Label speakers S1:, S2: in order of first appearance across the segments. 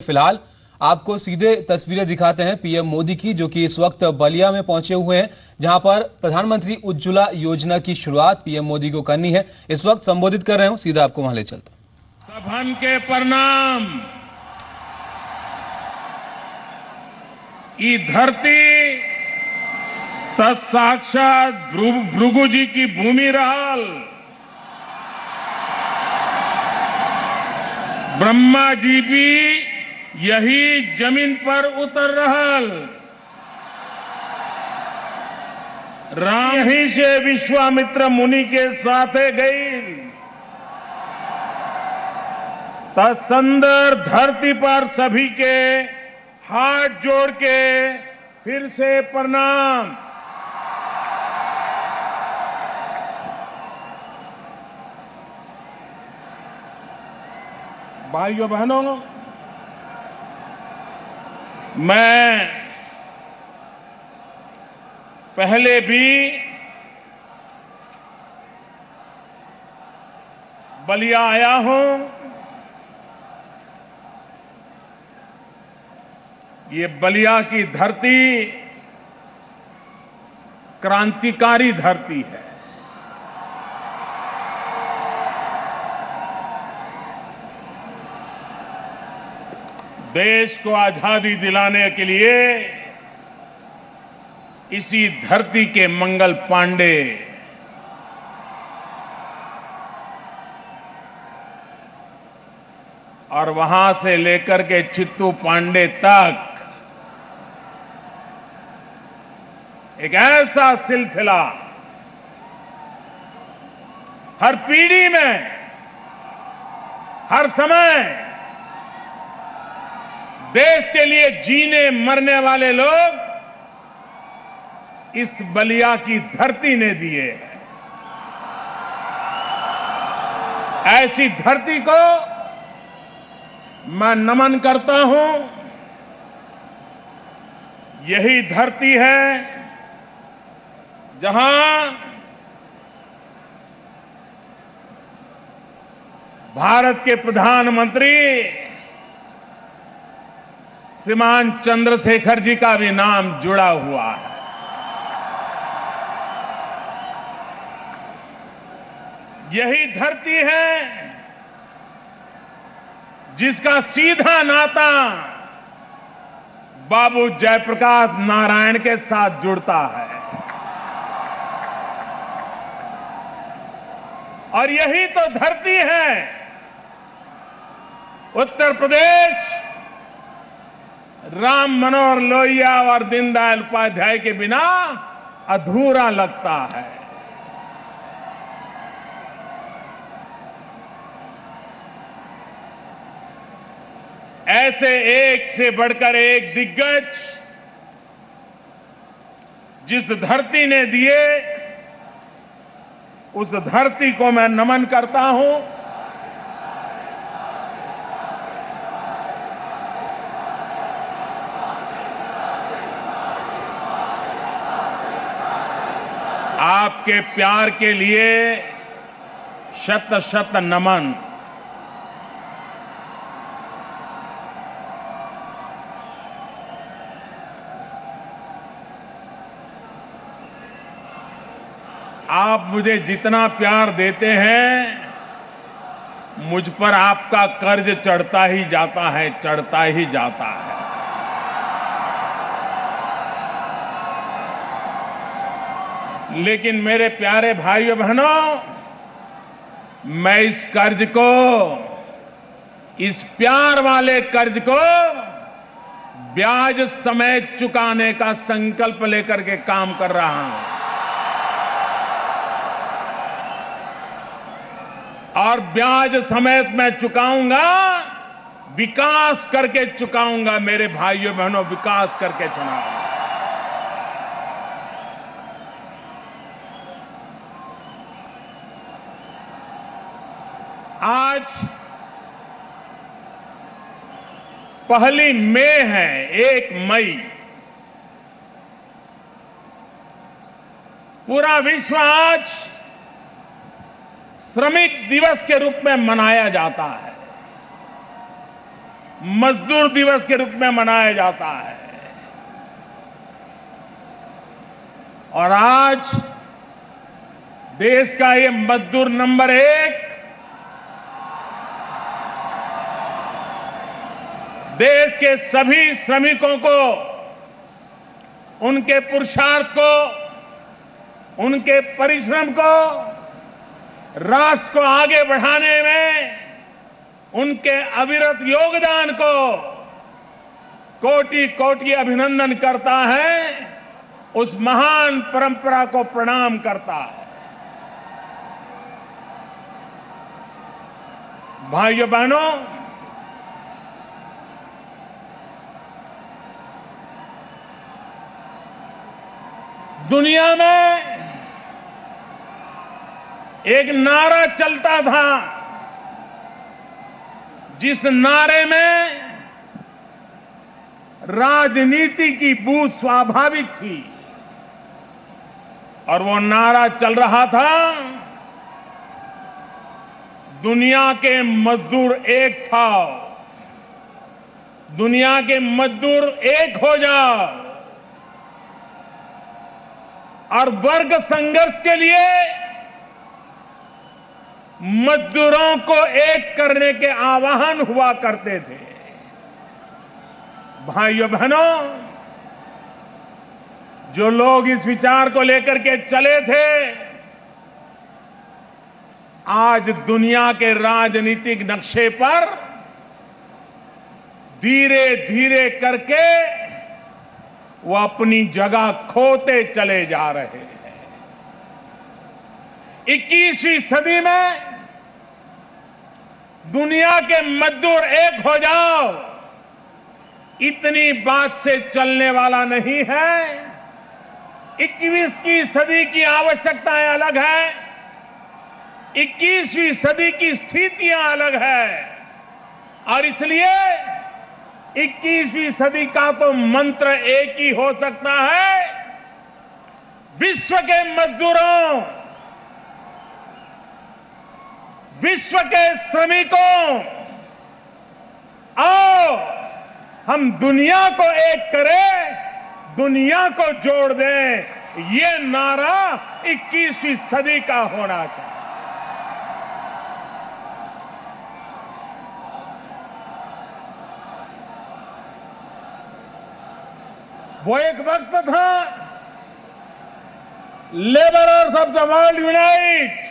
S1: फिलहाल आपको सीधे तस्वीरें दिखाते हैं पीएम मोदी की, जो कि इस वक्त बलिया में पहुंचे हुए हैं, जहां पर प्रधानमंत्री उज्ज्वला योजना की शुरुआत पीएम मोदी को करनी है। इस वक्त संबोधित कर रहे हूं, सीधा आपको वहां ले चलता हूं।
S2: सभन के प्रणाम। ई धरती तत्साक्षात भृगु जी की भूमि रहल। ब्रह्मा जी भी यही जमीन पर उतर रहल। राम यहीं से विश्वामित्र मुनि के साथे गई। तत्संदर धरती पर सभी के हाथ जोड़ के फिर से प्रणाम। भाइयों बहनों, मैं पहले भी बलिया आया हूं। ये बलिया की धरती क्रांतिकारी धरती है। देश को आजादी दिलाने के लिए इसी धरती के मंगल पांडे और वहां से लेकर के चित्तू पांडे तक एक ऐसा सिलसिला हर पीढ़ी में, हर समय देश के लिए जीने मरने वाले लोग इस बलिया की धरती ने दिए हैं। ऐसी धरती को मैं नमन करता हूं। यही धरती है जहां भारत के प्रधानमंत्री श्रीमान चंद्रशेखर जी का भी नाम जुड़ा हुआ है। यही धरती है जिसका सीधा नाता बाबू जयप्रकाश नारायण के साथ जुड़ता है। और यही तो धरती है उत्तर प्रदेश राम मनोहर लोहिया और दीनदयाल उपाध्याय के बिना अधूरा लगता है। ऐसे एक से बढ़कर एक दिग्गज जिस धरती ने दिए, उस धरती को मैं नमन करता हूं। आपके प्यार के लिए शत शत नमन। आप मुझे जितना प्यार देते हैं, मुझ पर आपका कर्ज चढ़ता ही जाता है, चढ़ता ही जाता है। लेकिन मेरे प्यारे भाइयों बहनों, मैं इस कर्ज को, इस प्यार वाले कर्ज को ब्याज समेत चुकाने का संकल्प लेकर के काम कर रहा हूं। और ब्याज समेत मैं चुकाऊंगा, विकास करके चुकाऊंगा। मेरे भाइयों बहनों, विकास करके चुकाऊंगा। आज पहली मई है, 1 मई। पूरा विश्व आज श्रमिक दिवस के रूप में मनाया जाता है। मजदूर दिवस के रूप में मनाया जाता है। और आज देश का ये मजदूर नंबर 1 देश के सभी श्रमिकों को, उनके पुरुषार्थ को, उनके परिश्रम को, राष्ट्र को आगे बढ़ाने में उनके अविरत योगदान को कोटि कोटि अभिनंदन करता है, उस महान परंपरा को प्रणाम करता है। भाइयों बहनों, दुनिया में एक नारा चलता था, जिस नारे में राजनीति की बू स्वाभाविक थी, और वो नारा चल रहा था, दुनिया के मजदूर एक था, दुनिया के मजदूर एक हो जाओ। और वर्ग संघर्ष के लिए मजदूरों को एक करने के आह्वान हुआ करते थे। भाइयों बहनों, जो लोग इस विचार को लेकर के चले थे, आज दुनिया के राजनीतिक नक्शे पर धीरे धीरे करके वो अपनी जगह खोते चले जा रहे हैं। 21वीं सदी में दुनिया के मजदूर एक हो जाओ, इतनी बात से चलने वाला नहीं है। 21वीं सदी की आवश्यकताएं अलग है, 21वीं सदी की स्थितियां अलग है, और इसलिए 21वीं सदी का तो मंत्र एक ही हो सकता है, विश्व के मजदूरों, विश्व के श्रमिकों, आओ हम दुनिया को एक करें, दुनिया को जोड़ दें। ये नारा 21वीं सदी का होना चाहिए। वो एक वक्त था, labourers of the world unite.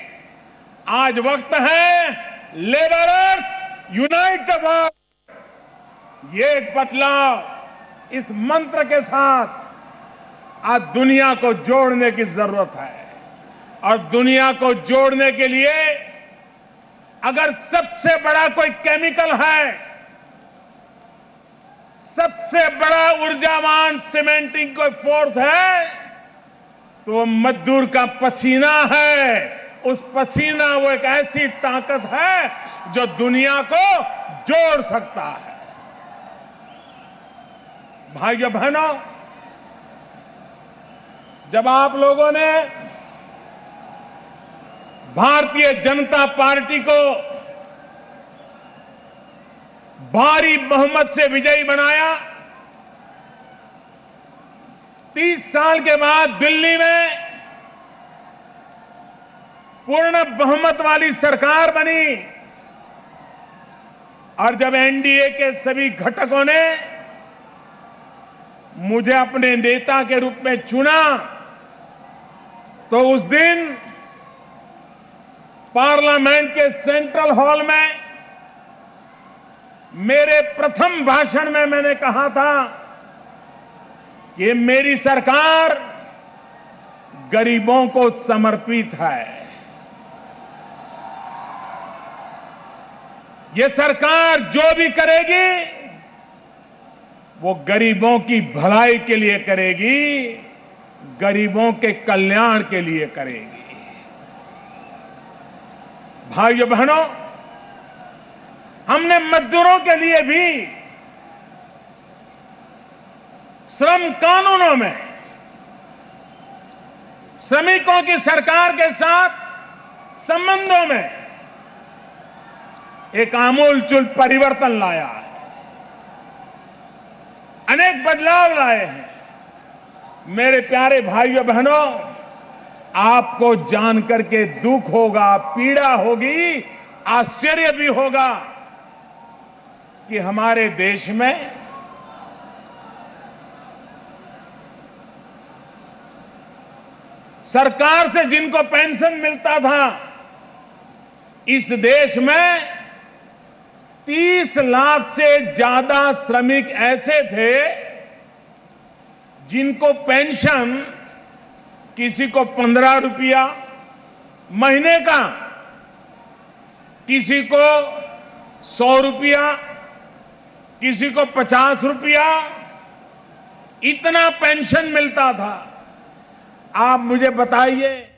S2: आज वक्त है, लेबरर्स यूनाइट द वर्ल्ड। ये एक बदलाव इस मंत्र के साथ आज दुनिया को जोड़ने की जरूरत है। और दुनिया को जोड़ने के लिए अगर सबसे बड़ा कोई केमिकल है, सबसे बड़ा ऊर्जावान सीमेंटिंग कोई फोर्स है, तो वो मजदूर का पसीना है। उस पसीना वो एक ऐसी ताकत है जो दुनिया को जोड़ सकता है। भाइयों बहनों, जब आप लोगों ने भारतीय जनता पार्टी को भारी बहुमत से विजयी बनाया, 30 साल के बाद दिल्ली में पूर्ण बहुमत वाली सरकार बनी, और जब एनडीए के सभी घटकों ने मुझे अपने नेता के रूप में चुना, तो उस दिन पार्लियामेंट के सेंट्रल हॉल में मेरे प्रथम भाषण में मैंने कहा था कि मेरी सरकार गरीबों को समर्पित है। ये सरकार जो भी करेगी वो गरीबों की भलाई के लिए करेगी, गरीबों के कल्याण के लिए करेगी। भाइयों बहनों, हमने मजदूरों के लिए भी श्रम कानूनों में श्रमिकों की सरकार के साथ संबंधों में एक आमूलचूल परिवर्तन लाया है। अनेक बदलाव लाए हैं। मेरे प्यारे भाइयों बहनों, आपको जानकर के दुख होगा, पीड़ा होगी, आश्चर्य भी होगा कि हमारे देश में सरकार से जिनको पेंशन मिलता था, इस देश में 30 लाख से ज्यादा श्रमिक ऐसे थे जिनको पेंशन, किसी को 15 रुपया महीने का, किसी को 100 रुपया, किसी को 50 रुपया, इतना पेंशन मिलता था। आप मुझे बताइए।